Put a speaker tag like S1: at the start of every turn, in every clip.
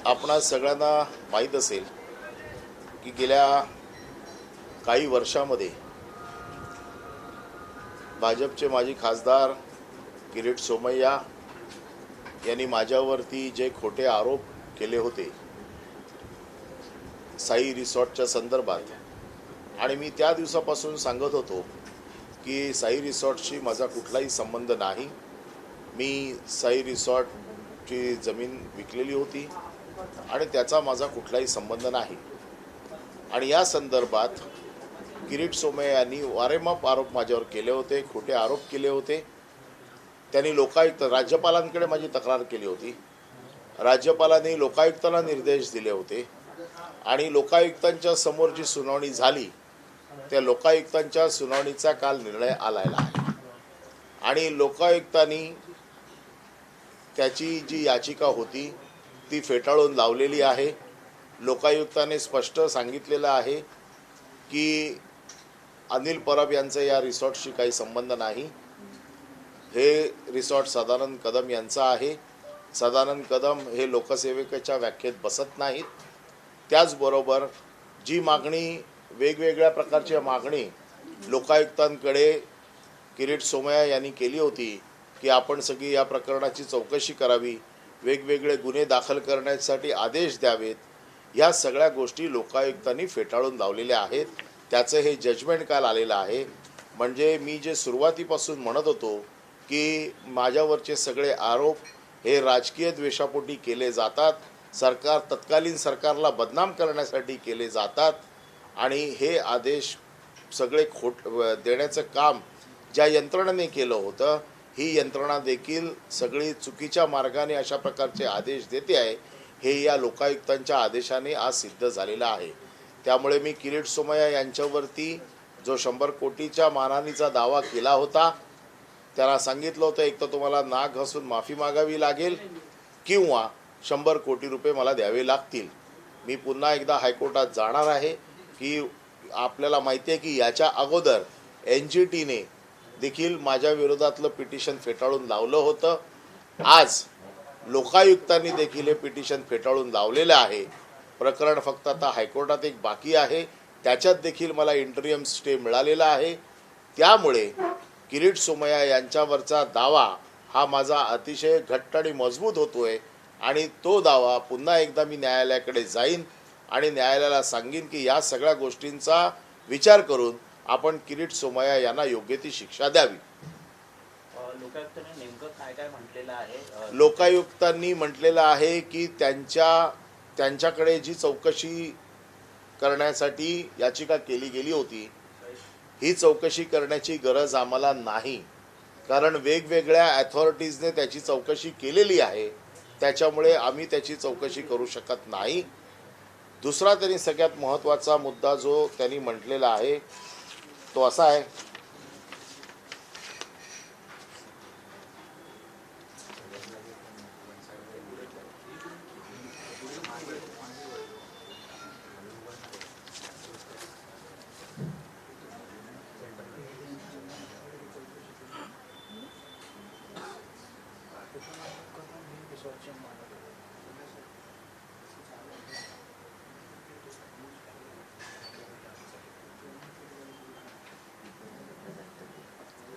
S1: आपणा सगळ्यांना माहीत असेल की गेल्या काही वर्षामध्ये भाजपचे माजी खासदार किरीट सोमय्या यांनी माझ्यावरती जे खोटे आरोप केले होते साई रिसॉर्टच्या संदर्भात, आणि मी त्या दिवसापासून सांगत होतो की साई रिसॉर्टशी माझा कुठलाही संबंध नाही. मी साई रिसॉर्टची जमीन विकलेली होती आणि त्याचा माझा कुठलाही संबंध नाही. आणि या संदर्भात किरीट सोमय्या यांनी वारेमाप आरोप माझ्यावर केले होते, खोटे आरोप केले होते. त्यांनी लोकायुक्त राज्यपालांकडे माझी तक्रार केली होती. राज्यपालांनी लोकायुक्तांना निर्देश दिले होते आणि लोकायुक्तांच्या समोर जी सुनावणी झाली त्या लोकायुक्तांच्या सुनावणीचा काल निर्णय आलेला आहे आणि लोकायुक्तांनी त्याची जी याचिका होती ती फेटाळून लावलेली आहे. लोकायुक्ताने स्पष्ट सांगितलेलं आहे की अनिल परब यांचा या रिसॉर्टशी काही संबंध नाही. हे रिसॉर्ट सदानंद कदम यांचा आहे. सदानंद कदम हे लोकसेवकाच्या व्याख्येत बसत नाहीत. त्याचबरोबर जी मागणी, वेगवेगळ्या प्रकारची मागणी लोकायुक्तांकडे किरीट सोमय्या यांनी केली होती की आपण सगळी या प्रकरणाची चौकशी करावी, वेगवेगळे गुन्हे दाखल करण्यासाठी आदेश द्यावेत, या सगळ्या गोष्टी लोकायुक्तांनी फेटाळून लावलेल्या आहेत. त्याचं हे जजमेंट काल आलेलं आहे. म्हणजे मी जे सुरुवातीपासून म्हणत होतो की माझ्यावरचे सगळे आरोप हे राजकीय द्वेषापोटी केले जातात, तत्कालीन सरकारला बदनाम करण्यासाठी केले जातात आणि हे आदेश सगळे देण्याचं काम ज्या यंत्रणेने केलं होतं, ही यंत्रणा देखील सगळी चुकीच्या मार्गाने अशा प्रकारचे आदेश देते आहे, हे या लोकायुक्तांच्या आदेशाने आज सिद्ध झालेलं आहे. त्यामुळे मी किरीट सोमय्या यांच्यावरती जो 100 कोटीच्या मानहानीचा दावा केला होता त्याला सांगितलं होतं, एक तर तुम्हाला नाक घासून माफी मागावी लागेल किंवा 100 कोटी रुपये मला द्यावे लागतील. मी पुन्हा एकदा हायकोर्टात जाणार आहे की आपल्याला माहिती आहे की याच्या अगोदर NGTने देखील माझ्या विरोधातलं पिटिशन फेटाळून लावलं होतं. आज लोकायुक्तांनी देखील हे पिटिशन फेटाळून लावलेलं आहे. प्रकरण फक्त आता हायकोर्टात एक बाकी आहे, त्याच्यात देखील मला इंटरियम स्टे मिळालेला आहे. त्यामुळे किरीट सोमय्या यांच्यावरचा दावा हा माझा अतिशय घट्ट आणि मजबूत होतोय आणि तो दावा पुन्हा एकदा मी न्यायालयाकडे जाईन आणि न्यायालयाला सांगीन की या सगळ्या गोष्टींचा विचार करून आपण किरीट सोमय्या यांना योग्य ती शिक्षा द्यावी.
S2: लोकायुक्तांनी नेमकं काय काय म्हटलेलं आहे?
S1: लोकायुक्तांनी म्हटलेलं आहे की त्यांच्याकडे जी चौकशी करण्यासाठी याचिका केली गेली होती, ही चौकशी करण्याची गरज आम्हाला नाही, कारण वेगवेगळ्या अथॉरिटीजने त्याची चौकशी केलेली आहे. त्याच्यामुळे आम्ही त्याची चौकशी करू शकत नाही. दुसरा त्यांनी सगळ्यात महत्त्वाचा मुद्दा जो त्यांनी म्हटलेला आहे तो असा आहे,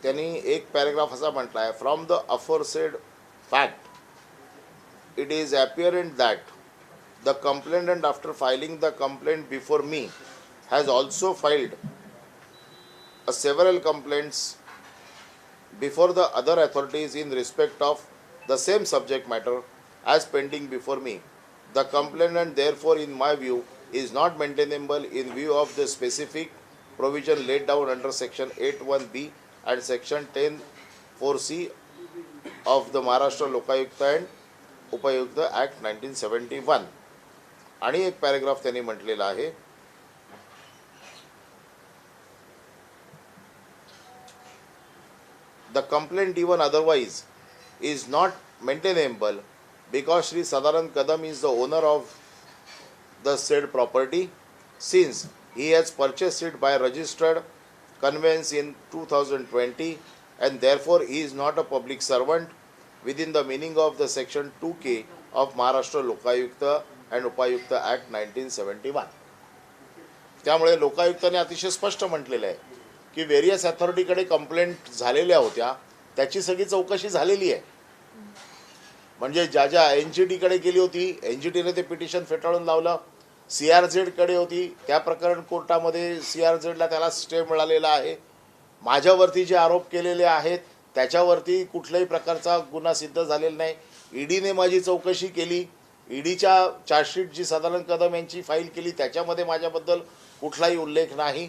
S1: त्यांनी एक पॅरेग्राफ असा म्हटला आहे, from the aforesaid fact it is apparent that the complainant after filing the complaint before me has also filed several complaints before the other authorities in respect of the same subject matter as pending before me. The complainant therefore in my view is not maintainable in view of the specific provision laid down under section 8(1)(b) and section 10(4)(c) of the Maharashtra Lokayukta and Upayukta Act 1971. आणि एक paragraph त्यांनी म्हटलेला आहे, the complaint even otherwise is not maintainable because Shri Sadanand Kadam is the owner of the said property since he has purchased it by registered conveyance in 2020 and therefore he is not a public servant within the meaning of the section 2K of Maharashtra Lokayukta and उपायुक्त act 1971. त्यामुळे लोकायुक्ताने अतिशय स्पष्ट म्हटलेलं आहे की various अथॉरिटीकडे complaint झालेल्या होत्या, त्याची सगळी चौकशी झालेली आहे. म्हणजे ज्या ज्या NGTकडे गेली होती, NGTने ते पिटिशन फेटाळून लावलं. CRZकडे होती, त्या प्रकरण कोर्टामध्ये CRZला त्याला स्टे मिळालेला आहे. माझ्यावरती जे आरोप केलेले आहेत त्याच्यावरती कुठल्याही प्रकारचा गुन्हा सिद्ध झालेला नाही. ईडीने माझी चौकशी केली. ईडीच्या चार्जशीट जी सदानंद कदम यांची फाईल केली त्याच्यामध्ये माझ्याबद्दल कुठलाही उल्लेख नाही.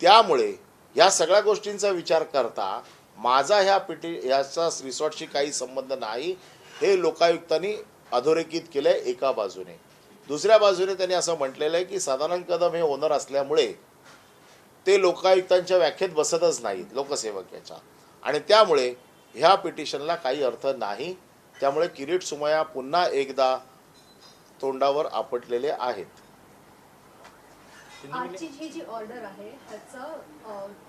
S1: त्यामुळे या सगळ्या गोष्टींचा विचार करता माझा ह्याचा रिसॉर्टशी काही संबंध नाही हे लोकायुक्तांनी अधोरेखित केलं आहे एका बाजूने. दुसऱ्या बाजूने त्यांनी असं म्हटलेलं आहे की सदानंद कदम हे ओनर असल्यामुळे ते लोकायुक्तांच्या व्याख्येत बसतच नाहीत, लोकसेवक याच्या, आणि त्यामुळे ह्या पिटिशनला काही अर्थ नाही. त्यामुळे किरीट सोमय्या पुन्हा एकदा तोंडावर आपटलेले आहेत.
S3: आजची ही जी ऑर्डर आहे त्याचा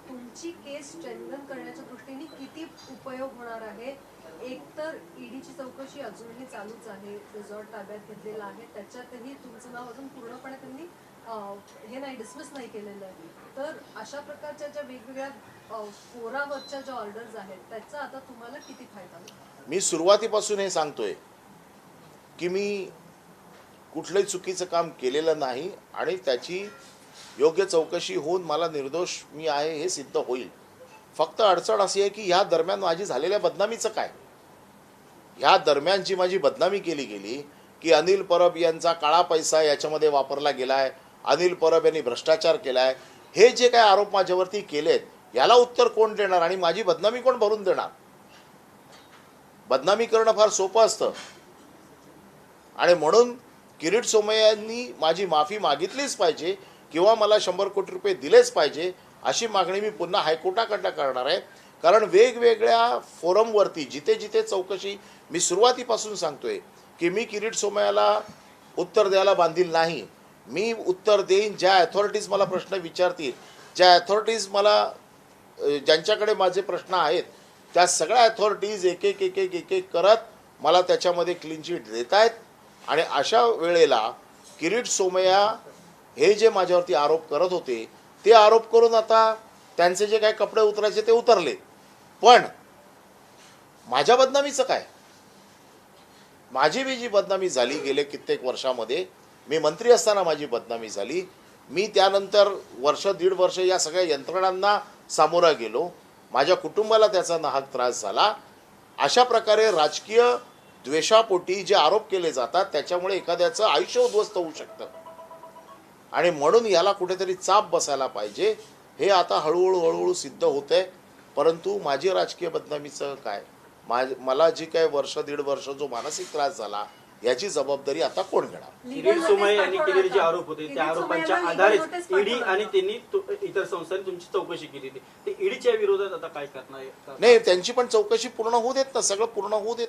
S3: तुमची केस स्ट्रेंथन करण्याच्या दृष्टीने किती उपयोग होणार आहे? एकतर ईडीची चौकशी अजूनही चालूच आहे, रिसॉर्ट ताब्यात घेतलेला आहे, त्याच्यातही तुमचं नाव अजून पूर्णपणे त्यांनी हे नाही डिसमिस नाही केलेलं आहे. तर अशा प्रकारच्या ज्या वेगवेगळ्या फोरावरच्या ज्या ऑर्डर्स आहेत त्याचा आता तुम्हाला किती फायदा होईल?
S1: मी सुरुवातीपासून हे सांगतोय की मी कुठलंही चुकीचं काम केलेलं नाही आणि त्याची योग्य चौकशी होऊन मला निर्दोष मी आहे हे सिद्ध होईल. फक्त अडचण अशी आहे की ह्या दरम्यान माझी झालेल्या बदनामीचं काय? ह्या दरम्यान जी माझी बदनामी केली गेली की अनिल परब यांचा काळा पैसा याच्यामध्ये वापरला गेलाय, अनिल परब यांनी भ्रष्टाचार केलाय, हे जे काय आरोप माझ्यावरती केलेत याला उत्तर कोण देणार आणि माझी बदनामी कोण भरून देणार? बदनामी करणं फार सोपं असतं आणि म्हणून किरीट सोमय्यांनी माझी माफी मागितलीच पाहिजे किंवा मला 100 कोटी रुपये दिलेच पाहिजे अशी मागणी मी पुन्हा हायकोर्टाकडनं करणार आहे. कारण वेगवेगळ्या फोरमवरती जिथे जिथे चौकशी, मी सुरुवातीपासून सांगतोय की मी किरीट सोमय्याला उत्तर द्यायला बांधील नाही. मी उत्तर देईन ज्या अथॉरिटीज मला प्रश्न विचारतील, ज्या अथॉरिटीज मला ज्यांच्याकडे माझे प्रश्न आहेत त्या सगळ्या अथॉरिटीज एक एक एक एक एक एक करत मला त्याच्यामध्ये क्लीन चिट देत आहेत. आणि अशा वेळेला किरीट सोमय्या हे जे माझ्यावरती आरोप करत होते ते आरोप करून आता त्यांचे जे काही कपडे उतरायचे ते उतरले, पण माझ्या बदनामीचं काय? माझी जी बदनामी झाली गेले कित्येक वर्षामध्ये, मी मंत्री असताना माझी बदनामी झाली. मी त्यानंतर वर्ष दीड वर्ष या सगळ्या यंत्रणांना सामोरा गेलो, माझ्या कुटुंबाला त्याचा नाहक त्रास झाला. अशा प्रकारे राजकीय द्वेषापोटी जे आरोप केले जातात त्याच्यामुळे एखाद्याचं आयुष्य उद्ध्वस्त होऊ शकतं आणि म्हणून याला कुठेतरी चाप बसायला पाहिजे. हे आता हळूहळू सिद्ध होतंय. परंतु माझी राजकीय बदनामीचं काय? मला जी काय वर्ष दीड वर्ष जो मानसिक त्रास झाला याची जबाबदारी आता कोण घेणार?
S2: किरीट सोमय्या यांनी केलेले जे आरोप होते त्या आरोपांच्या आधारेच ईडी आणि त्यांनी इतर संस्थांनी तुमची चौकशी केली होती. ते ईडीच्या विरोधात आता काय करणार?
S1: नाही, त्यांची पण चौकशी पूर्ण होऊ देत ना, सगळं पूर्ण होऊ देत.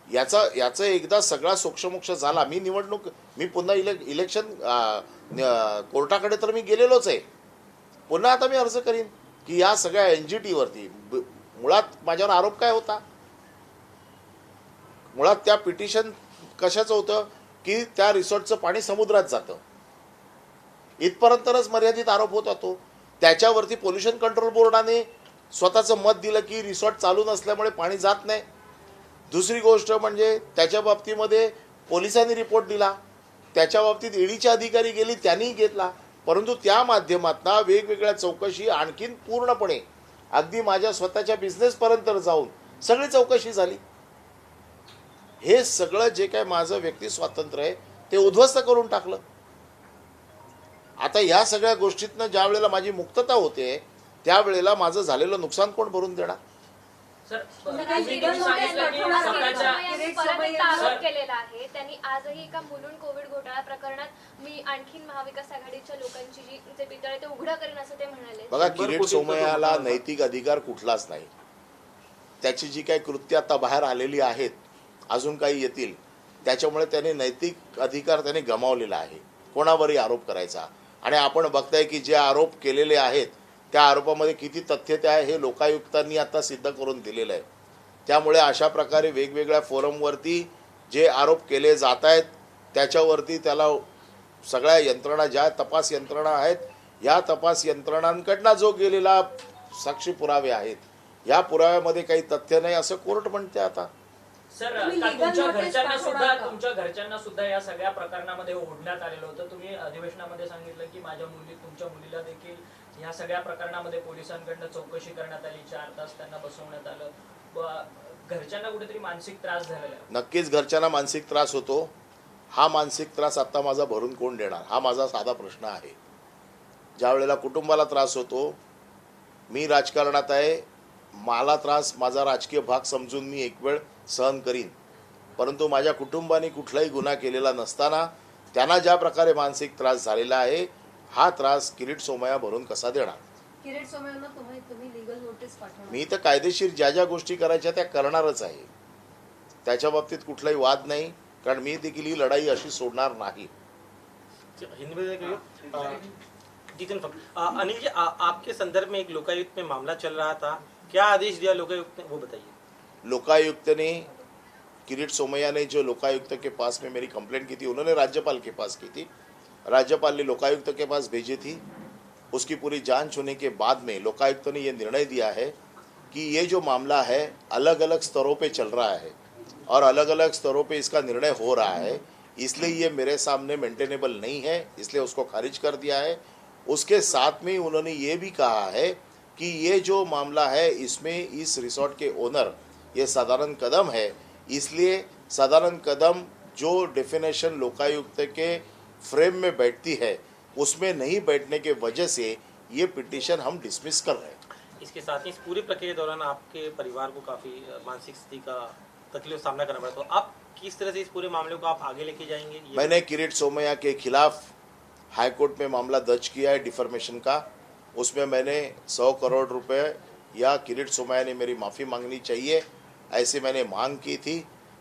S1: याचं एकदा सगळा सोक्षमोक्ष झाला. मी पुन्हा इलेक्शन कोर्टाकडे तर मी गेलेलोच आहे. पुन्हा आता मी अर्ज करीन की या सगळ्या NGTवरती मुळात माझ्यावर आरोप काय होता? मुळात त्या पिटिशन कशाचं होतं की त्या रिसॉर्टचं पाणी समुद्रात जातं इथपर्यंतच मर्यादित आरोप होता तो. त्याच्यावरती पोल्युशन कंट्रोल बोर्डाने स्वतःचं मत दिलं की रिसॉर्ट चालू नसल्यामुळे पाणी जात नाही. दुसरी गोष्ट म्हणजे त्याच्या बाबतीमध्ये पोलिसांनी रिपोर्ट दिला, त्याच्या बाबतीत ईडीचे अधिकारी गेली, त्यांनी घेतला. परंतु त्या माध्यमातून वेगवेगळ्या चौकशी आणखीन पूर्णपणे अगदी माझ्या स्वतःच्या बिझनेसपर्यंत जाऊन सगळी चौकशी झाली. हे सगळं जे काय माझं व्यक्ती स्वातंत्र्य आहे ते उद्ध्वस्त करून टाकलं. आता या सगळ्या गोष्टीतनं ज्या वेळेला माझी मुक्तता होते त्यावेळेला माझं झालेलं नुकसान कोण भरून देणार?
S4: आरोप केलेला आहे त्यांनी. आजही एका मुलुंड कोविड घोटाळा प्रकरणात मी आणखीन महाविकास आघाडीच्या लोकांची जी जे पितळ आहे ते उघडं करेन असं ते म्हणाले.
S1: बघा, किरीट सोमय्याला नैतिक अधिकार कुठलाच नाही. त्याची जी काही कृत्य आता बाहेर आलेली आहेत, अजून काही येतील, त्याच्यामुळे त्याने नैतिक अधिकार त्याने गमावलेला आहे कोणावरही आरोप करायचा. आणि आपण बघताय की जे आरोप केलेले आहेत त्या आरोपामध्ये किती तथ्यता आहे हे लोकायुक्तांनी आता सिद्ध करून दिलेलं आहे. त्यामुळे अशा प्रकारे वेगवेगळ्या फोरमवरती जे आरोप केले जात आहेत त्याच्यावरती त्याला सगळ्या यंत्रणा, ज्या तपास यंत्रणा आहेत, या तपास यंत्रणांकडनं जो गेलेला साक्षी पुरावे आहेत, या पुराव्यामध्ये काही तथ्य नाही असं कोर्ट म्हणते. आता
S5: सर,
S3: तुम्ही
S5: काल
S3: legal
S5: तुमच्या
S3: notice
S5: घरच्यांना
S3: पाठवणार
S5: सुद्धा
S3: का?
S5: तुमच्या घरच्यांना सुद्धा या सगळ्या प्रकरणामध्ये ओढण्यात आलेलं होतं. तुम्ही अधिवेशनामध्ये सांगितलं की तुमच्या मुलीला देखील या सगळ्या प्रकरणामध्ये पोलिसांकडनं चौकशी करण्यात आली, 4 तास त्यांना बसवण्यात आलं. घरच्यांना कुठेतरी मानसिक त्रास झालेला आहे.
S1: नक्कीच घरच्यांना मानसिक त्रास होतो. हा मानसिक त्रास आता माझा भरून कोण देणार, हा माझा साधा प्रश्न आहे. ज्या वेळेला कुटुंबाला त्रास होतो, मी राजकारणात आहे, मला त्रास माझा राजकीय भाग समजून मी एक वेळ सहन करीन, परंतु माझ्या कुटुंबाने कुठलाही गुन्हा केलेला नसताना त्यांना ज्या प्रकारे मानसिक त्रास झालेला आहे, हा त्रास किरीट सोमय्या भरून कसा देणार.
S3: किरीट सोमय्यांना तुम्ही लीगल नोटीस पाठवणार?
S1: मी तर कायदेशीर ज्या ज्या गोष्टी करायच्या त्या करणारच आहे. त्याच्या बाबतीत कुठलाही वाद नाही, कारण मी देखील ही लढाई अशी सोडणार नाही.
S6: हिंदी में कहिए। जी कन्फर्म। अनिल जी, आपके संदर्भ में एक लोकायुक्त में मामला चल रहा था, क्या आदेश दिया लोकायुक्त ने, वो बताइए।
S1: लोकायुक्त ने, किरीट सोमय्या ने जो लोकायुक्त के पास में मेरी कंप्लेंट की थी, उन्होंने राज्यपाल के पास की थी, राज्यपाल ने लोकायुक्त के पास भेजी थी. उसकी पूरी जांच होने के बाद में लोकायुक्त ने ये निर्णय दिया है कि ये जो मामला है अलग अलग स्तरों पे चल रहा है और अलग अलग स्तरों पे इसका निर्णय हो रहा है, इसलिए ये मेरे सामने मेंटेनेबल नहीं है, इसलिए उसको खारिज कर दिया है. उसके साथ में उन्होंने ये भी कहा है कि ये जो मामला है इसमें इस रिसोर्ट के ओनर ये साधारण कदम है, इसलिए साधारण कदम जो डेफिनेशन लोकायुक्त के फ्रेम में बैठती है उसमें नहीं बैठने के वजह से ये पिटीशन हम डिसमिस कर रहे हैं.
S6: इसके साथ ही इस पूरी प्रक्रिया के दौरान आपके परिवार को काफी मानसिक स्थिति का तकलीफ सामना करना पड़ा, तो आप किस तरह से इस पूरे मामले को आप आगे लेके जाएंगे?
S1: मैंने किरीट सोमय्या के खिलाफ हाईकोर्ट में मामला दर्ज किया है डिफर्मेशन का. उसमें मैंने 100 करोड़ रुपए या किरीट सोमय्या ने मेरी माफ़ी मांगनी चाहिए ऐसे मैंने मांग की थी.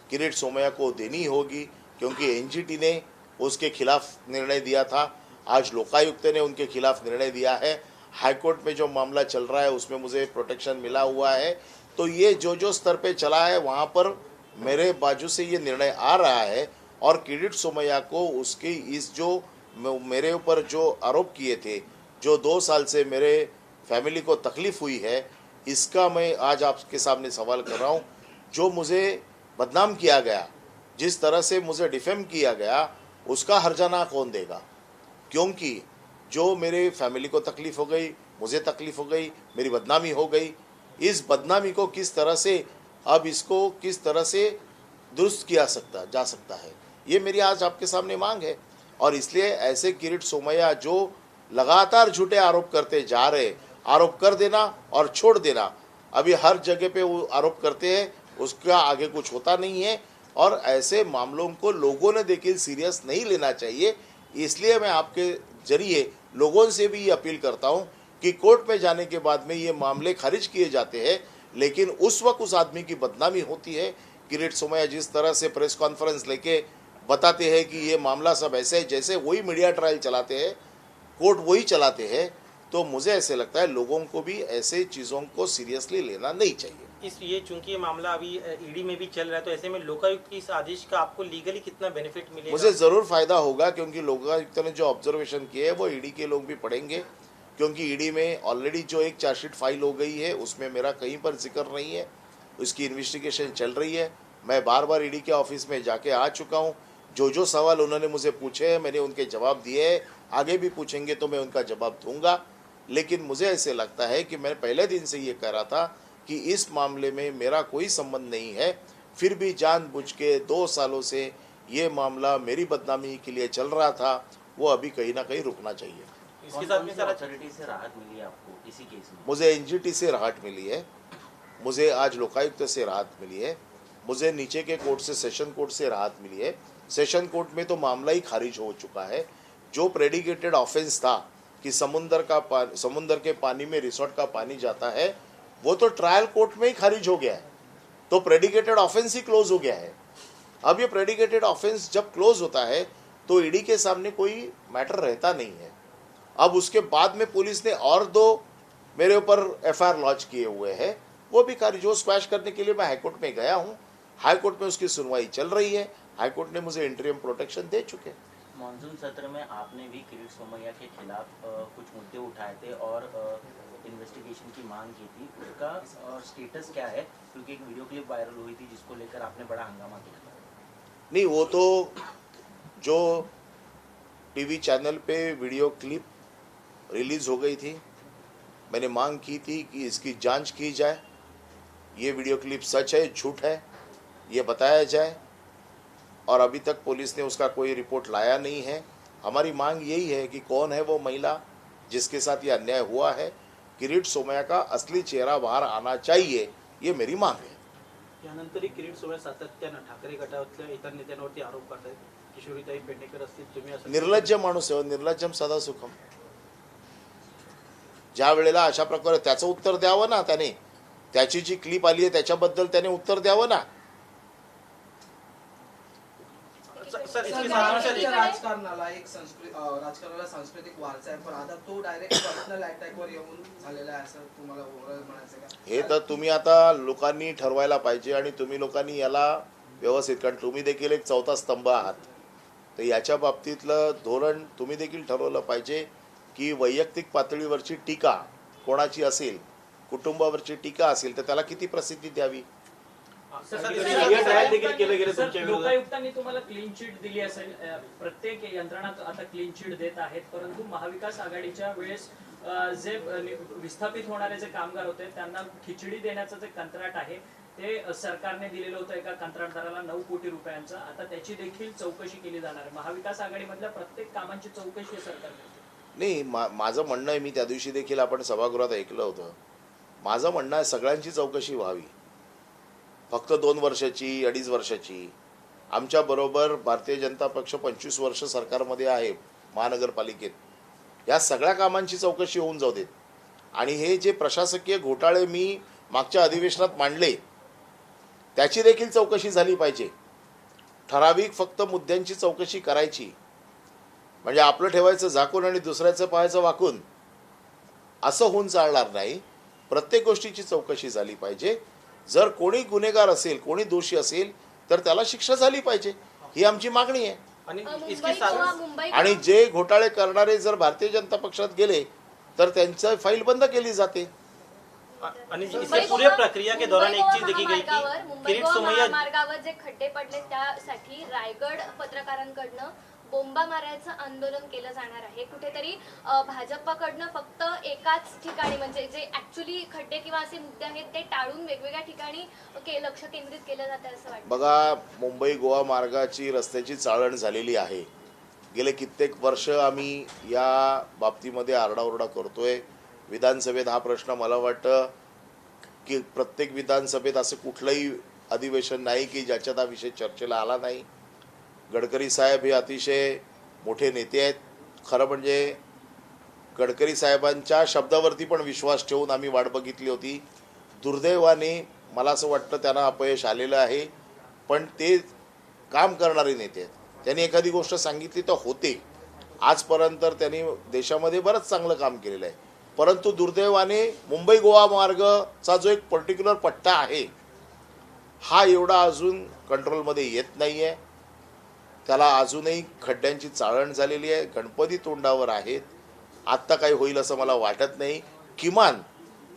S1: किरीट सोमय्या को देनी होगी क्योंकि एनजीटी ने उसके खिलाफ निर्णय दिया था, आज लोकायुक्त ने उनके खिलाफ निर्णय दिया है. हाईकोर्ट में जो मामला चल रहा है उसमें मुझे प्रोटेक्शन मिला हुआ है, तो ये जो स्तर पे चला है वहाँ पर मेरे बाजू से ये निर्णय आ रहा है. और किरीट सोमय्या को उसकी इस जो मेरे ऊपर जो आरोप किए थे, जो 2 साल से मेरे फैमिली को तकलीफ हुई है, इसका मैं आज आपके सामने सवाल कर रहा हूँ. जो मुझे बदनाम किया गया, जिस तरह से मुझे डिफेम किया गया, उसका हर्जाना कौन देगा? क्योंकि जो मेरे फैमिली को तकलीफ हो गई, मुझे तकलीफ हो गई, मेरी बदनामी हो गई, इस बदनामी को किस तरह से अब इसको किस तरह से दुरुस्त किया जा सकता है, ये मेरी आज आपके सामने मांग है. और इसलिए ऐसे किरीट सोमय्या जो लगातार झूठे आरोप करते जा रहे, आरोप कर देना और छोड़ देना, अभी हर जगह पे वो आरोप करते हैं, उसका आगे कुछ होता नहीं है. और ऐसे मामलों को लोगों ने देखिए सीरियस नहीं लेना चाहिए. इसलिए मैं आपके जरिए लोगों से भी ये अपील करता हूँ कि कोर्ट में जाने के बाद में ये मामले खारिज किए जाते हैं, लेकिन उस वक्त उस आदमी की बदनामी होती है. किरीट सोमय्या जिस तरह से प्रेस कॉन्फ्रेंस लेके बताते हैं कि ये मामला सब ऐसे है जैसे वही मीडिया ट्रायल चलाते हैं, कोर्ट वही चलाते हैं, तो मुझे ऐसे लगता है लोगों को भी ऐसे चीज़ों को सीरियसली लेना नहीं चाहिए.
S6: ये चूंकि ये मामला अभी ईडी में भी चल रहा है, तो ऐसे में लोकायुक्त की इस आदेश का आपको लीगली कितना बेनिफिट मिलेगा?
S1: मुझे ज़रूर फायदा होगा, क्योंकि लोकायुक्त ने जो ऑब्जर्वेशन किए है वो ईडी के लोग भी पढ़ेंगे, क्योंकि ईडी में ऑलरेडी जो एक चार्जशीट फाइल हो गई है उसमें मेरा कहीं पर जिक्र नहीं है, उसकी इन्वेस्टिगेशन चल रही है. मैं बार बार ईडी के ऑफिस में जाके आ चुका हूँ. जो सवाल उन्होंने मुझे पूछे हैं मैंने उनके जवाब दिए हैं, आगे भी पूछेंगे तो मैं उनका जवाब दूंगा. लेकिन मुझे ऐसे लगता है कि मैं पहले दिन से ये कह रहा था कि इस मामले में मेरा कोई संबंध नहीं है, फिर भी जानबूझ के 2 सालों से ये मामला मेरी बदनामी के लिए चल रहा था, वो अभी कहीं ना कहीं रुकना चाहिए.
S6: इसके साथ में
S7: अथॉरिटी से राहत मिली है आपको इसी केस में?
S1: मुझे एनजीटी से राहत मिली है, मुझे आज लोकायुक्त से राहत मिली है, मुझे नीचे के कोर्ट से सेशन कोर्ट से राहत मिली है. सेशन कोर्ट में तो मामला ही खारिज हो चुका है. जो प्रेडिकेटेड ऑफेंस था कि समुद्र के पानी में रिसोर्ट का पानी जाता है, वो तो ट्रायल कोर्ट में ही खारिज हो गया है, तो प्रेडिकेटेड ऑफेंस ही क्लोज हो गया है. अब ये प्रेडिकेटेड ऑफेंस जब क्लोज होता है तो ईडी के सामने कोई मैटर रहता नहीं है. अब उसके बाद में पुलिस ने और 2 मेरे ऊपर एफआईआर लॉन्च किए हुए हैं, वो भी खारिज हो. स्क्वैश करने के लिए मैं हाईकोर्ट में गया हूँ, हाईकोर्ट में उसकी सुनवाई चल रही है. हाईकोर्ट ने मुझे इंटरियम प्रोटेक्शन दे चुके हैं।
S7: मॉनसून सत्र में आपने भी किरीट सोमैया के खिलाफ कुछ मुद्दे उठाए थे और इन्वेस्टिगेशन की मांग की थी, उसका स्टेटस क्या है? क्योंकि एक वीडियो क्लिप वायरल हुई थी जिसको लेकर आपने बड़ा हंगामा किया था।
S1: नहीं, वो तो जो टीवी चैनल पे वीडियो क्लिप रिलीज हो गई थी, मैंने मांग की थी कि इसकी जांच की जाए, ये वीडियो क्लिप सच है झूठ है ये बताया जाए, और अभी तक पुलिस ने उसका कोई रिपोर्ट लाया नहीं है। हमारी मांग यही है कि कौन है वो महिला जिसके साथ ये अन्याय हुआ है, किरीट सोमैया का असली चेहरा बाहर आना चाहिए, ये मेरी मांग है।
S2: यानंतरही किरीट सोमय्या सातत्यानं ठाकरे गटातल्या इतर नेत्यांवरती आरोप करतायत. किशोरीताई पेडणेकर असतील, तुम्ही असं
S1: निर्लज्ज माणूस आहे, निर्लज्जम सदा सुखम. ज्या वेळेला अशा प्रकारे त्याचं उत्तर द्यावं ना, त्याने त्याची जी क्लिप आली आहे त्याच्याबद्दल त्याने उत्तर द्यावं ना.
S6: सर इसके साथ
S8: महाराष्ट्राच्या राजकारणाला राजकारणाला सांस्कृतिक वारसा आहे, पण आता तो डायरेक्ट पर्सनल अटॅकवर येऊन झालेला आहे असं तुम्हाला म्हणायचं का?
S1: हे तर तुम्ही आता लोकांनी ठरवायला पाहिजे, आणि तुम्ही लोकांनी याला व्यवस्थित, कारण तुम्ही देखील एक चौथा स्तंभ आहात, तर याच्या बाबतीतलं धोरण तुम्ही देखील ठरवलं पाहिजे की वैयक्तिक पातळीवरची टीका कोणाची असेल, कुटुंबावरची टीका असेल तर त्याला किती प्रसिद्धी द्यावी.
S2: सीबीआय ट्रायल देखील केलं गेलं
S5: सर,
S2: तुमच्या विरोधात.
S5: लोकायुक्तांनी तुम्हाला क्लीन चिट दिली असेल, प्रत्येक यंत्रणा आता क्लीन चिट देत आहेत, परंतु महाविकास आघाडीच्या वेळेस जे विस्थापित होणारे जे कामगार होते त्यांना खिचडी देण्याचं जे कंत्राट आहे ते सरकारने दिलेलं होतं एका कंत्राटदाराला 9 कोटी रुपयांचं. आता त्याची देखील चौकशी केली जाणार आहे. महाविकास आघाडीमधल्या प्रत्येक कामांची चौकशी सरकार
S1: नाही, माझं म्हणणं आहे, मी त्या दिवशी देखील आपण सभागृहात ऐकलं होतं, माझं म्हणणं आहे सगळ्यांची चौकशी व्हावी. फक्त 2 वर्षाची 2.5 वर्षाची. आमच्याबरोबर भारतीय जनता पक्ष 25 वर्ष सरकारमध्ये आहे महानगरपालिकेत. या सगळ्या कामांची चौकशी होऊन जाऊ देत. आणि हे जे प्रशासकीय घोटाळे मी मागच्या अधिवेशनात मांडले त्याची देखील चौकशी झाली पाहिजे. ठराविक फक्त मुद्द्यांची चौकशी करायची, म्हणजे आपलं ठेवायचं झाकून आणि दुसऱ्याचं पाहायचं वाकून, असं होऊन चालणार नाही. प्रत्येक गोष्टीची चौकशी झाली पाहिजे. जर कोणी गुन्हेगार असेल, कोणी दोषी असेल तर त्याला शिक्षा झाली पाहिजे, ही आमची मागणी आहे.
S6: आणि
S4: मुंबई
S6: इसके
S4: गोवा
S6: साथ
S4: मुंबई
S1: आणि जे घोटाळे करणारे जर भारतीय जनता पक्षात गेले तर त्यांची फाईल बंद केली जाते.
S6: आणि इसके पूरे प्रक्रिया के दौरान एक चीज देखी गई कि किरीट सोमैया
S4: मार्गावर जे खड्डे पडले त्यासाठी रायगड पत्रकारांकडनं बोंबा मारायचं आंदोलन केलं जाणार आहे. कुठेतरी भाजपकडनं फक्त एकाच ठिकाणी, म्हणजे जे ऍक्च्युली खड्डे किंवा असे मुद्दे आहेत ते टाळून वेगवेगळ्या ठिकाणी लक्ष केंद्रित केलं जातं असं वाटतं.
S1: बघा, मुंबई गोवा मार्गाची रस्त्याची चाळण झालेली आहे. गेले कित्येक वर्ष आम्ही या बाबतीमध्ये आरडाओरडा करतोय. विधानसभेत हा प्रश्न, मला वाटतं की प्रत्येक विधानसभेत असं कुठलंही अधिवेशन नाही की ज्याच्यात हा विषय चर्चेला आला नाही. गडकरी साहेब हे अतिशय मोठे नेते आहेत. खरं म्हणजे गडकरी साहेबांच्या शब्दावरती पण विश्वास ठेवून आम्ही वाट बघितली होती. दुर्दैवाने मला असं वाटतं त्यांना अपयश आलेलं आहे, पण ते काम करणारे नेते आहेत. त्यांनी एखादी गोष्ट सांगितली तर होते. आजपर्यंत त्यांनी देशामध्ये बरंच चांगलं काम केलेलं आहे, परंतु दुर्दैवाने मुंबई गोवा मार्गचा जो एक पर्टिक्युलर पट्टा आहे हा एवढा अजून कंट्रोलमध्ये येत नाही आहे. त्याला अजूनही खड्ड्यांची चाळण झालेली आहे. गणपती तोंडावर आहेत. आत्ता काही होईल असं मला वाटत नाही. किमान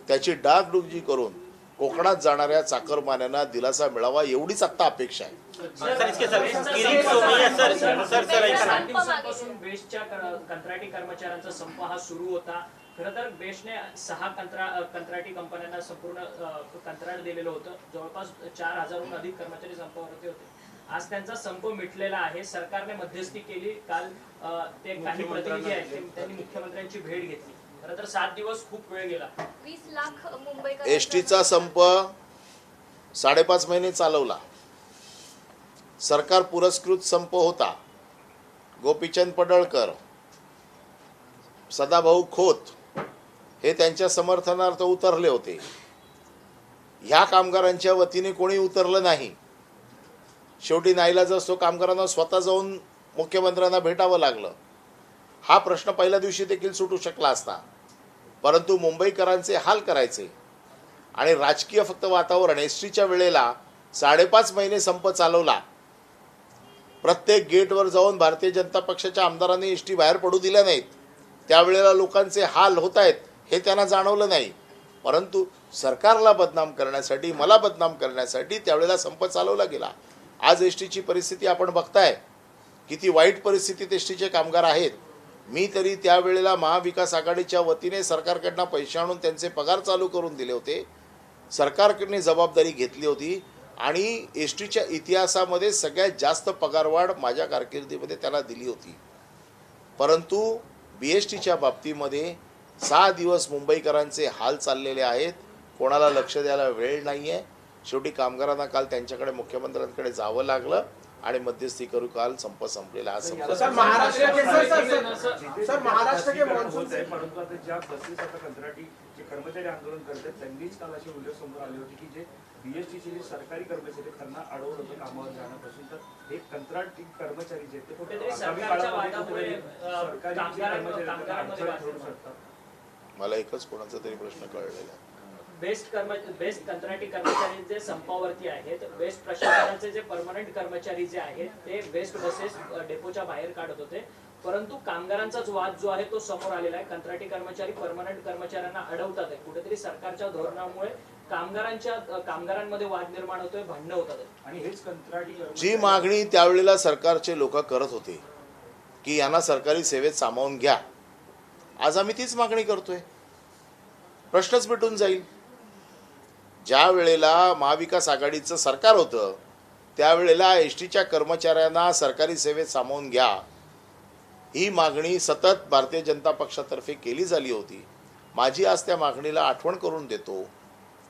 S1: त्याची डागडुजी करून कोकणात जाणाऱ्या चाकरमान्यांना दिलासा मिळावा एवढीच आत्ता अपेक्षा आहे.
S6: सर इसके साथ किरीट सोमैया सर ऐका ना.
S5: 7 दिवसांपासून बेस्टच्या कंत्राटी कर्मचाऱ्यांचा संप हा सुरू होता. खरं तर बेस्टने 6 कंत्राटी कंपन्यांना संपूर्ण कंत्राट दिलेलं होतं. जवळपास 4000हून अधिक कर्मचारी संपावरती होते. आज त्यांचा संप मिटलेला आहे. सरकारने मध्यस्थी केली. काल ते काही प्रतिनिधी आहेत त्यांनी मुख्यमंत्र्यांची भेट घेतली. खरं तर 7 दिवस खूप वेळ गेला.
S4: 20 लाख मुंबईकर
S1: एसटीचा संप 5.5 महिने चालवला. सरकार पुरस्कृत संप होता. गोपीचंद पडळकर, सदाभाऊ खोत हे त्यांच्या समर्थनार्थ उतरले होते. ह्या कामगारांच्या वतीने कोणी उतरलं नाही. शेवटी नाईलाज असतो, कामगारांना स्वतः जाऊन मुख्यमंत्र्यांना भेटावं लागलं. हा प्रश्न पहिल्या दिवशी देखील सुटू शकला असता, परंतु मुंबईकरांचे हाल करायचे आणि राजकीय फक्त वातावरण. एसटीच्या वेळेला 5.5 महिने संप चालवला प्रत्येक गेटवर जाऊन भारतीय जनता पक्षाच्या आमदारांनी एस टी बाहेर पडू दिल्या नाहीत. त्यावेळेला लोकांचे हाल होत आहेत हे त्यांना जाणवलं नाही. परंतु सरकारला बदनाम करण्यासाठी, मला बदनाम करण्यासाठी त्यावेळेला संप चालवला गेला. आज एस टीची परिस्थिती आपण बघताय, किती वाईट परिस्थितीत एस टीचे कामगार आहेत. मी तरी त्यावेळेला महाविकास आघाडीच्या वतीने सरकारकडनं पैसे आणून त्यांचे पगार चालू करून दिले होते. सरकारकडने जबाबदारी घेतली होती आणि एस टीच्या इतिहासामध्ये सगळ्यात जास्त पगारवाढ माझ्या कारकिर्दीमध्ये त्याला दिली होती. परंतु बी एस टीच्या बाबतीमध्ये 6 दिवस मुंबईकरांचे हाल चाललेले आहेत. कोणाला लक्ष द्यायला वेळ नाही आहे. शेवटी कामगारांना काल त्यांच्याकडे मुख्यमंत्र्यांकडे जावं लागलं आणि मध्यस्थी करू काल संप संपलेला. हा संप
S9: सर महाराष्ट्र के मानसून से परंतु आता ज्या बसेस आता कंत्राटी जे कर्मचारी आंदोलन करतात त्यांनीच काल असे उल्लेख समोर आले होते की जे बीएसटीचे जे सरकारी कर्मचारी त्यांना अडवलं होतं कामावर जाण्यापासून. तर हे कंत्राटी कर्मचारी जे ते
S5: कुठेतरी सरकारच्या वादामुळे कामगारांमध्ये वाद
S9: ठरू शकतात.
S1: मला एकच कोणाचा तरी प्रश्न कळलेला आहे.
S5: बेस्ट कंत्राटी कर्मचारी जे संपावरती आहेत, बेस्ट प्रशासनाचे जे परमनंट कर्मचारी जे आहेत ते बेस्ट बसेस डेपोच्या बाहेर काढत होते. परंतु कामगारांचाच वाद जो आहे तो समोर आलेला आहे. कंत्राटी कर्मचारी परमनंट कर्मचाऱ्यांना अडवतात आहे. कुठेतरी सरकारच्या धोरणामुळे कामगारांमध्ये वाद निर्माण होतोय, भांडणं होतात.
S9: आणि हेच कंत्राटी
S1: जी मागणी त्यावेळेला सरकारचे लोक करत होते की यांना सरकारी सेवेत सामावून घ्या, आज आम्ही तीच मागणी करतोय. प्रश्नच मिटून जाईल. ज्या वेळेला महाविकास आघाडीचं सरकार होतं त्यावेळेला एस टीच्या कर्मचाऱ्यांना सरकारी सेवेत सामावून घ्या ही मागणी सतत भारतीय जनता पक्षातर्फे केली झाली होती. माझी आज त्या मागणीला आठवण करून देतो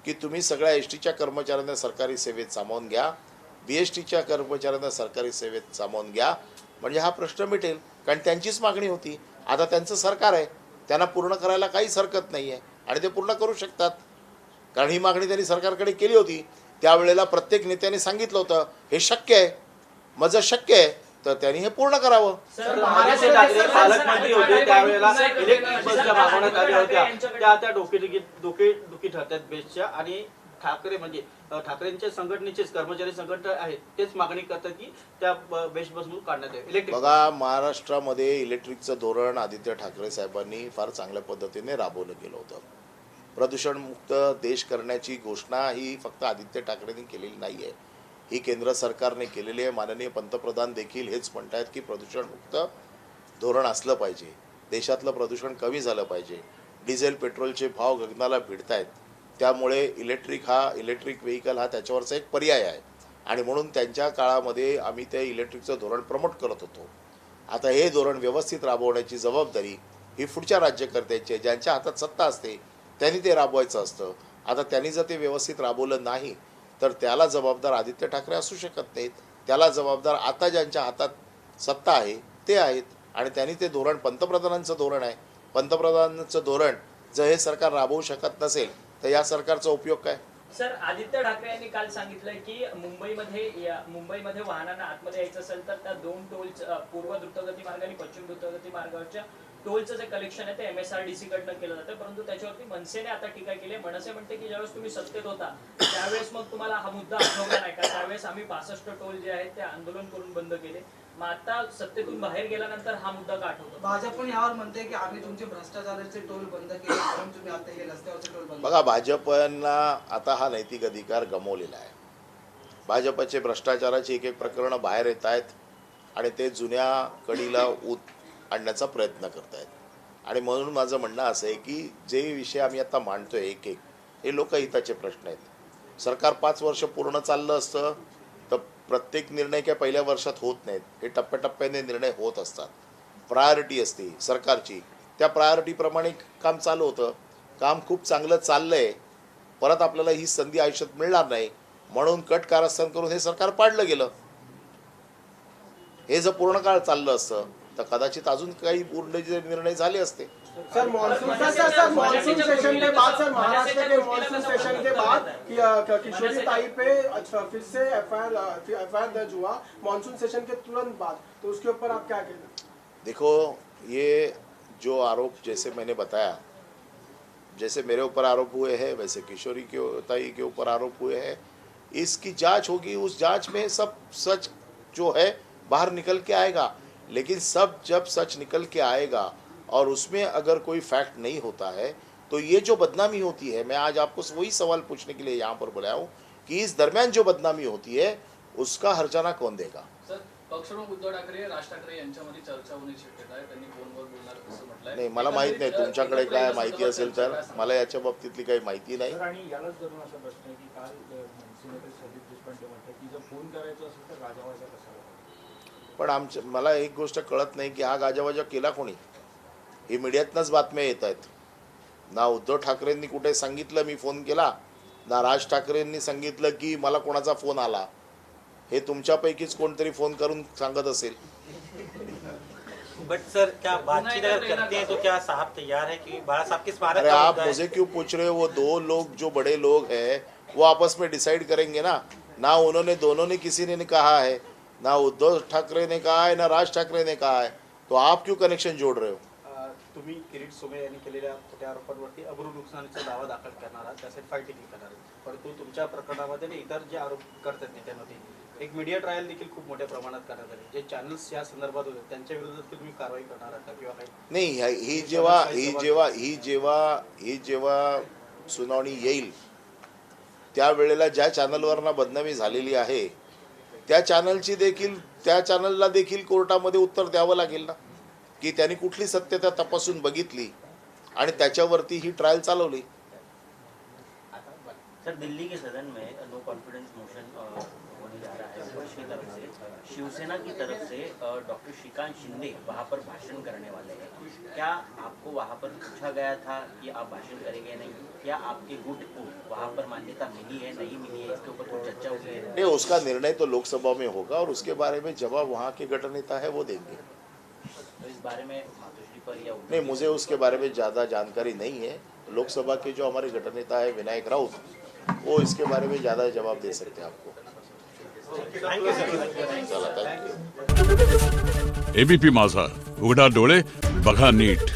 S1: की तुम्ही सगळ्या एस टीच्या कर्मचाऱ्यांना सरकारी सेवेत सामावून घ्या, बी एस टीच्या कर्मचाऱ्यांना सरकारी सेवेत सामावून घ्या, म्हणजे हा प्रश्न मिटेल. कारण त्यांचीच मागणी होती. आता त्यांचं सरकार आहे, त्यांना पूर्ण करायला काहीच हरकत नाही आहे आणि ते पूर्ण करू शकतात. कारण ही मागणी त्यांनी सरकारकडे केली होती. त्यावेळेला प्रत्येक नेत्याने सांगितलं होतं हे शक्य आहे, माझं शक्य आहे, तर त्यांनी हे पूर्ण करावं.
S2: आदित्य ठाकरे पालकमंत्री होते त्यावेळेला इलेक्ट्रिक बस ज्या मागवण्यात आल्या होत्या त्या डोकेदुखी ठरतात बेस्टच्या. आणि ठाकरे म्हणजे ठाकरेंच्या संघटनेचेच कर्मचारी संघटना आहेत तेच मागणी करतात की त्या बेस्ट बसमधून काढण्यात यावे इलेक्ट्रिक.
S1: बघा, महाराष्ट्रामध्ये इलेक्ट्रिकचं धोरण आदित्य ठाकरे साहेबांनी फार चांगल्या पद्धतीने राबवलं गेलं होतं. प्रदूषणमुक्त देश करण्याची घोषणा ही फक्त आदित्य ठाकरेंनी केलेली नाही आहे, ही केंद्र सरकारने केलेली आहे. माननीय पंतप्रधान देखील हेच म्हणत आहेत की प्रदूषणमुक्त धोरण असलं पाहिजे, देशातलं प्रदूषण कमी झालं पाहिजे. डिझेल पेट्रोलचे भाव गगनाला भिडत आहेत, त्यामुळे इलेक्ट्रिक व्हेकल हा त्याच्यावरचा एक पर्याय आहे आणि म्हणून त्यांच्या काळामध्ये आम्ही ते इलेक्ट्रिकचं धोरण प्रमोट करत होतो. आता हे धोरण व्यवस्थित राबवण्याची जबाबदारी ही पुढच्या राज्यकर्त्यांची आहे. ज्यांच्या हातात सत्ता असते त्यांनी ते राबवायचं असतं. आता त्यांनी जर ते व्यवस्थित राबवलं नाही तर त्याला जबाबदार आदित्य ठाकरे असू शकत नाहीत. त्याला जबाबदार आता ज्यांच्या हातात सत्ता आहे ते आहेत आणि त्यांनी ते धोरण, पंतप्रधानांचं धोरण आहे, पंतप्रधानांचं धोरण जर हे सरकार राबवू शकत नसेल तर या सरकारचा उपयोग काय?
S5: सर, आदित्य ठाकरे यांनी काल सांगितलं की मुंबईमध्ये वाहनांना आतमध्ये यायचं असेल तर त्या 2 टोल्स, पूर्व द्रुतगती मार्ग आणि पश्चिम द्रुतगती मार्गावरच्या टोलचं जे कलेक्शन आहे ते MSRDC कडनं केलं जातं. परंतु त्याच्यावरती मनसेने आता टीका केली. मनसे म्हणते की ज्यावेळेस तुम्ही सत्तेत होता त्यावेळेस मग तुम्हाला हा मुद्दा आठवला नाही का? त्यावेळेस आम्ही 65 टोल जे आहेत ते आंदोलन करून बंद केले, मग आता सत्तेतून बाहेर गेल्यानंतर हा मुद्दा का आठवतो?
S8: भाजप पण यावर म्हणते की आम्ही तुमचे भ्रष्टाचाराचे टोल बंद केले म्हणून तुम्ही आता हे रस्त्यावरचे टोल बंद.
S1: बघा, भाजपना आता हा नैतिक अधिकार गमावलेला आहे. भाजपचे भ्रष्टाचाराची एक प्रकरणं बाहेर येत आहेत आणि ते जुन्या कडीला आणण्याचा प्रयत्न करत आहेत. आणि म्हणून माझं म्हणणं असं आहे की जे विषय आम्ही आता मांडतोय एक हे लोकहिताचे प्रश्न आहेत. सरकार 5 वर्ष पूर्ण चाललं असतं तर प्रत्येक निर्णय काय पहिल्या वर्षात होत नाहीत, हे टप्प्याटप्प्याने निर्णय होत असतात. प्रायोरिटी असते सरकारची, त्या प्रायोरिटीप्रमाणे काम चालू होतं. काम खूप चांगलं चाललं आहे, परत आपल्याला ही संधी आयुष्यात मिळणार नाही म्हणून कट कारस्थान करून हे सरकार पाडलं गेलं. हे जर पूर्ण काळ चाललं असतं तर कदाचित अजून काही पूर्ण निर्णय झाले असते.
S9: सर मानसून सेशन के बाद, सर महाराष्ट्र के मानसून सेशन के बाद किशोरी ताई पे फिर से एफआईआर दर्ज हुआ मानसून सेशन के तुरंत बाद, तो उसके ऊपर आप क्या कहते?
S1: देखो, ये जो आरोप जैसे मैंने बताया, जैसे मेरे ऊपर आरोप हुए हैं वैसे किशोरी ताई के ऊपर आरोप हुए हैं. इसकी जांच होगी, उस जांच में सब सच जो है बाहर निकल के आएगा। लेकिन जब सच निकल के आएगा और उसमें अगर कोई फैक्ट नहीं होता है तो ये जो बदनामी होती है, मैं आज आपको वही सवाल पूछने के लिए यहाँ पर बुलाया हूँ कि इस दरमियान जो बदनामी होती है उसका हर्जाना कौन देगा?
S10: सर, पक्षप्रमुख उद्धव ठाकरे, राज ठाकरे यांच्यामध्ये चर्चा होण्याची शक्यता आहे. त्यांनी फोनवर बोलणार असं म्हटलंय.
S1: नाही, मला माहित नाही. तुमच्याकडे काय माहिती असेल तर मला याच्या बाबतीतली काही माहिती नाही.
S11: आणि यालाच धरून असा प्रश्न आहे की काल सिनेटर संदीप देशपांडे म्हणतात की जर फोन करायचा असेल तर राजावाजा कसा?
S1: पण मला एक गोष्ट कळत नाही की हा गाजावाजा केला कोणी? ही मीडियातनंच बातम्या येत आहेत. ना उद्धव ठाकरेंनी कुठे सांगितलं मी फोन केला, ना राज ठाकरेंनी सांगितलं की मला कोणाचा फोन आला. हे तुमच्यापैकीच कोणतरी फोन करून सांगत असेल.
S6: बट सर क्या बातचीत अगर करते हैं तो क्या साहब तैयार है कि बाला साहब के स्मारक
S1: अरे
S6: का
S1: आप
S6: मुद्दा है?
S1: मुझे क्यों पूछ रहे हो? वो दो लोग जो बड़े लोग हैं वो आपस में डिसाइड करेंगे ना उन्होंने दोनों ने किसी ने कहा है, ना उद्धव ठाकरे ने कहा है, ना राज ठाकरे ने कहा है. तो आप क्यों कनेक्शन जोड़ रहे हो?
S2: तुम्ही किरीट सोमय्या यांनी केलेल्या खोट्या आरोपांवरती अब्रू नुकसानीचा दावा दाखल करणार आहात, त्यासाठी फाईल देखील करणार आहात. परंतु तुमच्या प्रकरणामध्ये आणि इतर जे आरोप करतात नेत्यांमध्ये एक मीडिया ट्रायल देखील खूप मोठ्या प्रमाणात करण्यात आली. जे चॅनल्स या संदर्भात होते त्यांच्या विरोधात तुम्ही कारवाई करणार आहात का किंवा काही?
S1: नाही, ही जेव्हा सुनावणी येईल त्यावेळेला ज्या चॅनलवरना बदनामी झालेली आहे त्या चॅनलला देखील कोर्टामध्ये उत्तर द्यावं लागेल ना की त्यांनी कुठली सत्यता तपासून बघितली आणि त्याच्यावरती ही ट्रायल चालवली.
S7: सर, दिल्ली के सदन में नो कॉन्फिडेंस मोशन होने जा रहा है विपक्ष की तरफ से. शिवसेना की तरफ से डॉक्टर श्रीकांत शिंदे वहाँ पर भाषण करने वाले हैं. क्या आपको वहाँ पर पूछा गया था कि आप भाषण करेंगे नहीं? क्या आपके गुट को वहाँ पर मान्यता मिली है, नहीं मिली है, इसके ऊपर कुछ चर्चा हुई है?
S1: नहीं, उसका निर्णय तो लोकसभा में होगा और उसके बारे में जवाब वहाँ के गठनेता है वो देंगे.
S7: तो इस बारे में मातोश्री पर या
S1: नहीं, मुझे उसके बारे में ज़्यादा जानकारी नहीं है. लोकसभा के जो हमारे गठनेता है विनायक राउत, वो इसके बारे में ज़्यादा जवाब दे सकते हैं आपको.
S6: Thank you sir.
S1: चला, थैंक यू.
S12: एबीपी माझा, उघडा डोळे बघा नीट.